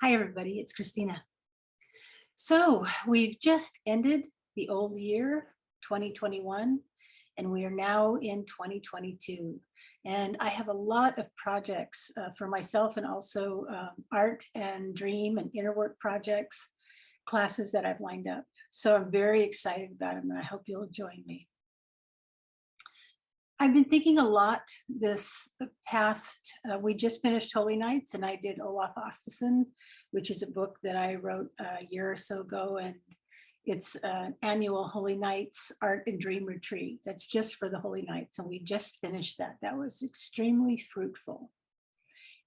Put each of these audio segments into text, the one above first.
Hi, everybody. It's Christina. So we've just ended the old year, 2021, and we are now in 2022. And I have a lot of projects for myself and also art and dream and inner work projects, classes that I've lined up. So I'm very excited about them, and I hope you'll join me. I've been thinking a lot this past, we just finished Holy Nights and I did Olaf Ostason, which is a book that I wrote a year or so ago. And it's an annual Holy Nights Art and Dream Retreat. That's just for the Holy Nights. And we just finished that. That was extremely fruitful.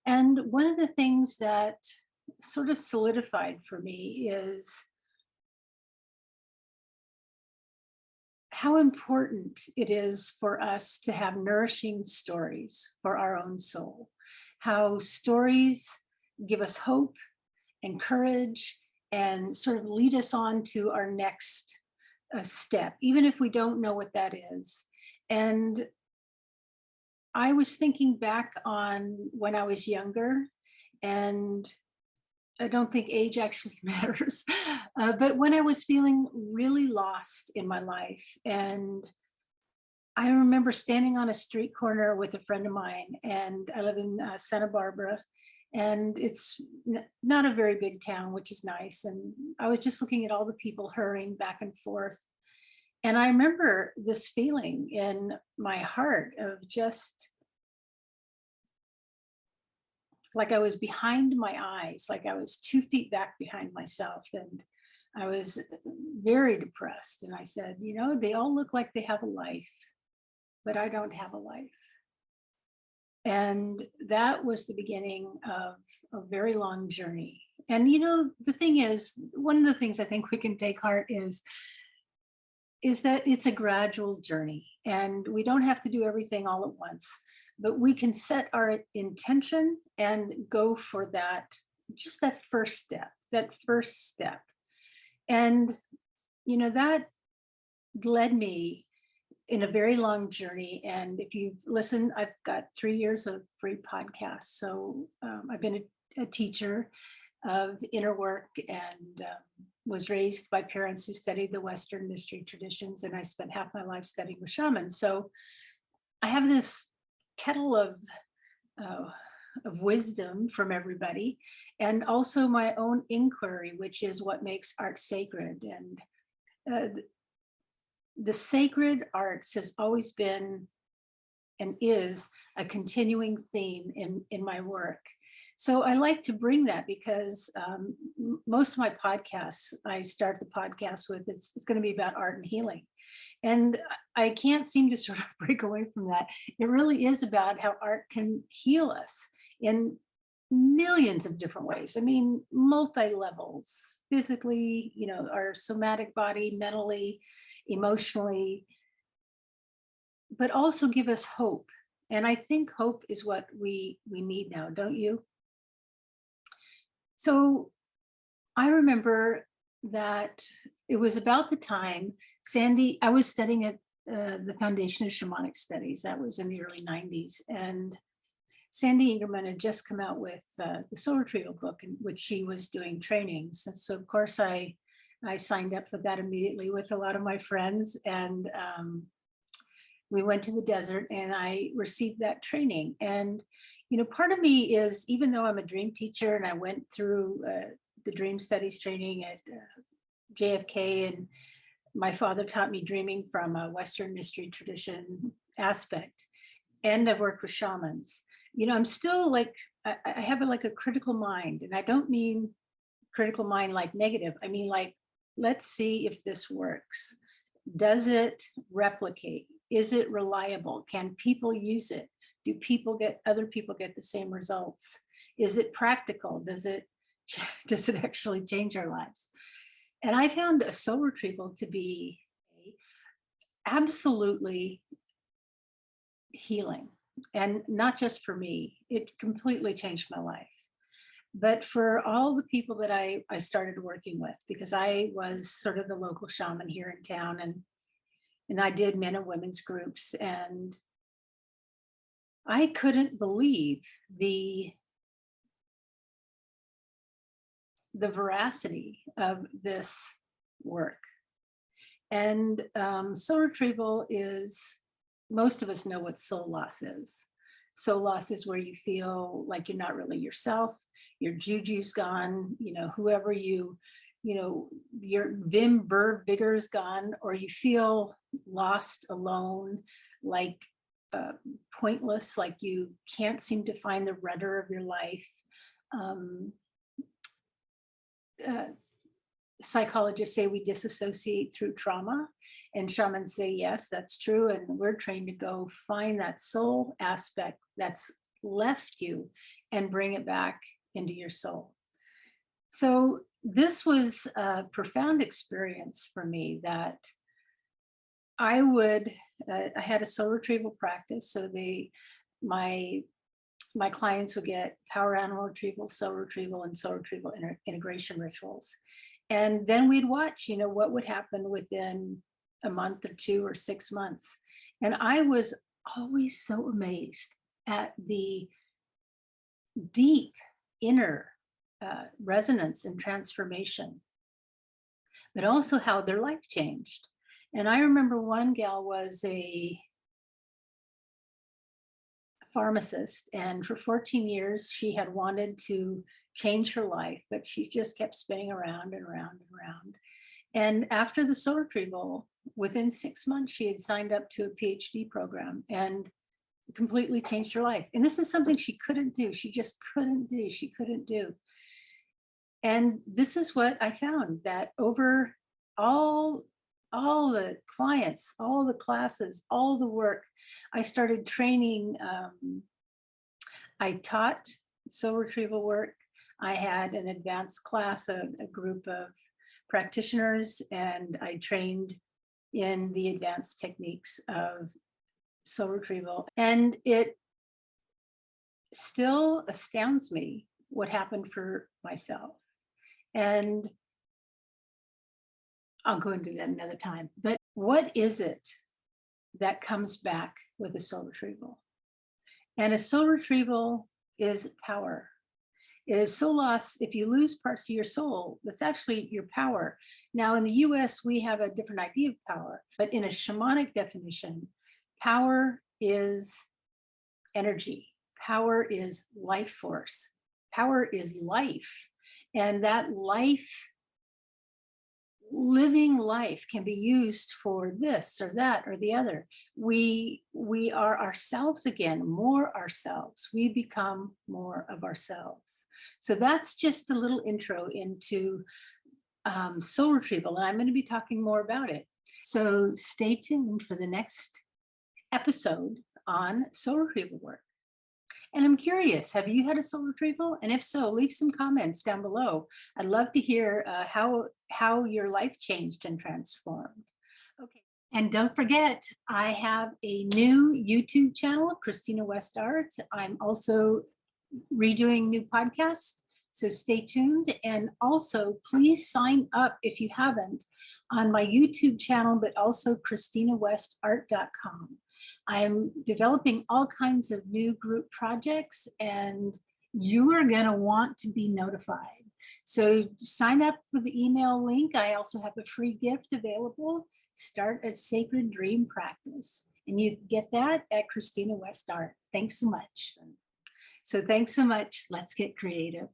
And one of the things that sort of solidified for me is how important it is for us to have nourishing stories for our own soul, how stories give us hope and courage and sort of lead us on to our next step, even if we don't know what that is. And I was thinking back on when I was younger, and I don't think age actually matters, but when I was feeling really lost in my life, and I remember standing on a street corner with a friend of mine, and I live in Santa Barbara, and it's not a very big town, which is nice. And I was just looking at all the people hurrying back and forth. And I remember this feeling in my heart of just like I was behind my eyes, like I was 2 feet back behind myself. And I was very depressed. And I said, they all look like they have a life, but I don't have a life. And that was the beginning of a very long journey. And, the thing is, one of the things I think we can take heart is that it's a gradual journey and we don't have to do everything all at once, but we can set our intention and go for that, just that first step. And, that led me in a very long journey. And if you've listened, I've got 3 years of free podcasts. So I've been a teacher of inner work and was raised by parents who studied the Western mystery traditions. And I spent half my life studying with shamans. So I have this kettle of wisdom from everybody, and also my own inquiry, which is what makes art sacred. And the sacred arts has always been and is a continuing theme in my work. So I like to bring that because most of my podcasts, I start the podcast with, it's going to be about art and healing. And I can't seem to sort of break away from that. It really is about how art can heal us in millions of different ways. I mean, multi-levels, physically, our somatic body, mentally, emotionally, but also give us hope. And I think hope is what we need now, don't you? So I remember that it was about the time I was studying at the Foundation of Shamanic Studies. That was in the early 90s. And Sandy Ingerman had just come out with the Soul Retrieval book, in which she was doing trainings. And so of course I signed up for that immediately with a lot of my friends. And we went to the desert and I received that training. And, part of me is, even though I'm a dream teacher and I went through the dream studies training at JFK, and my father taught me dreaming from a Western mystery tradition aspect, and I've worked with shamans, I'm still like, I have like a critical mind. And I don't mean critical mind like negative. I mean, like, let's see if this works. Does it replicate? Is it reliable? Can people use it? Do other people get the same results? Is it practical? Does it actually change our lives? And I found a soul retrieval to be absolutely healing. And not just for me, it completely changed my life. But for all the people that I started working with, because I was sort of the local shaman here in town, and I did men and women's groups, and I couldn't believe the the veracity of this work. And soul retrieval is, most of us know what soul loss is. Soul loss is where you feel like you're not really yourself, your juju's gone, you know, whoever you know, your vim, verve, vigor is gone, or you feel lost, alone, like pointless, like you can't seem to find the rudder of your life. Psychologists say we disassociate through trauma, and shamans say, yes, that's true. And we're trained to go find that soul aspect that's left you and bring it back into your soul. So this was a profound experience for me, that I had a soul retrieval practice. So my clients would get power animal retrieval, soul retrieval, and soul retrieval integration rituals. And then we'd watch, you know, what would happen within a month or 2 or 6 months. And I was always so amazed at the deep inner resonance and transformation, but also how their life changed. And I remember one gal was a pharmacist, and for 14 years she had wanted to change her life, but she just kept spinning around and around and around. And after the soul retrieval, within 6 months, she had signed up to a PhD program and completely changed her life. And this is something she couldn't do. She just couldn't do. She couldn't do. And this is what I found, that over all the clients, all the classes, all the work, I started training. I taught soul retrieval work. I had an advanced class, a group of practitioners, and I trained in the advanced techniques of soul retrieval. And it still astounds me what happened for myself. And I'll go into that another time. But what is it that comes back with a soul retrieval? And a soul retrieval is power. Is soul loss, if you lose parts of your soul, that's actually your power. Now in the US, we have a different idea of power, but in a shamanic definition, power is energy. Power is life force. Power is life. And that life, living life, can be used for this or that or the other. We are ourselves again, more ourselves. We become more of ourselves. So that's just a little intro into soul retrieval, and I'm going to be talking more about it. So stay tuned for the next episode on soul retrieval work. And I'm curious, have you had a soul retrieval? And if so, leave some comments down below. I'd love to hear how your life changed and transformed. Okay. And don't forget, I have a new YouTube channel, Christina West Art. I'm also redoing new podcasts, so stay tuned. And also, please sign up if you haven't on my YouTube channel, but also ChristinaWestArt.com. I'm developing all kinds of new group projects, and you are going to want to be notified. So sign up for the email link. I also have a free gift available. Start a sacred dream practice. And you get that at Christina West Art. Thanks so much. So thanks so much. Let's get creative.